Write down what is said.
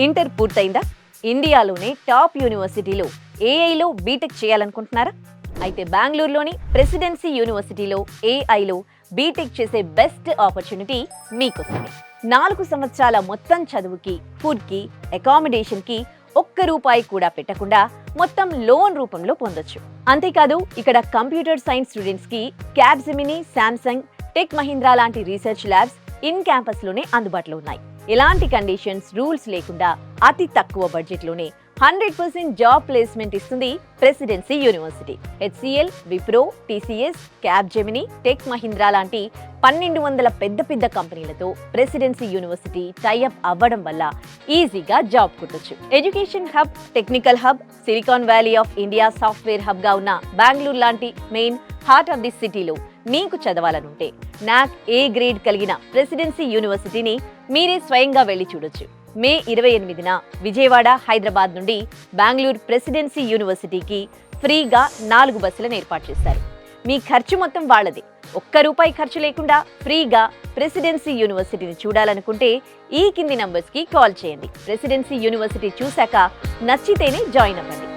Inter పూర్తయిందా? ఇండియాలోనే top యూనివర్సిటీలో ఏఐలో BTech చేయాలనుకుంటున్నారా? అయితే బెంగళూరులోని ప్రెసిడెన్సీ యూనివర్సిటీలో ఏఐలో బీటెక్ చేసే బెస్ట్ ఆపర్చునిటీ మీకోసమే. 4 సంవత్సరాల మొత్తం చదువుకి, ఫుడ్కి, అకామిడేషన్కి ఒక్క రూపాయి కూడా పెట్టకుండా మొత్తం లోన్ రూపంలో పొందొచ్చు. అంతేకాదు ఇక్కడ కంప్యూటర్ సైన్స్ స్టూడెంట్స్ కి క్యాప్జెమిని, శాంసంగ్, టెక్ మహీంద్రా లాంటి రీసెర్చ్ ల్యాబ్స్ ఇన్ క్యాంపస్ లోనే అందుబాటులో ఉన్నాయి. ఎలాంటి కండిషన్స్, రూల్స్ లేకుండా అతి తక్కువ బడ్జెట్ లోనే 100% జాబ్ ప్లేస్మెంట్ ఇస్తుంది presidency university. HCl, Wipro, TCS, Capgemini, tech Mahindra లాంటి 1200 పెద్ద కంపెనీలతో ప్రెసిడెన్సీ యూనివర్సిటీ టైఅప్ అవ్వడం వల్ల ఈజీగా జాబ్ కొట్టొచ్చు. Education hub, technical hub, Silicon Valley of India software hub గా ఉన్న బెంగళూరు లాంటి మెయిన్ హార్ట్ ఆఫ్ ది సిటీలో మీకు చదవాలనుంటే నాక్ ఏ గ్రేడ్ కలిగిన ప్రెసిడెన్సీ యూనివర్సిటీని మీరే స్వయంగా వెళ్లి చూడొచ్చు. మే 28న విజయవాడ, హైదరాబాద్ నుండి బెంగళూరు ప్రెసిడెన్సీ యూనివర్సిటీకి ఫ్రీగా 4 బస్సులను ఏర్పాటు చేశారు. మీ ఖర్చు మొత్తం వాళ్ళదే. ఒక్క రూపాయి ఖర్చు లేకుండా ఫ్రీగా ప్రెసిడెన్సీ యూనివర్సిటీని చూడాలనుకుంటే ఈ కింది నంబర్స్కి కాల్ చేయండి. ప్రెసిడెన్సీ యూనివర్సిటీ చూశాక నచ్చితేనే జాయిన్ అవ్వండి.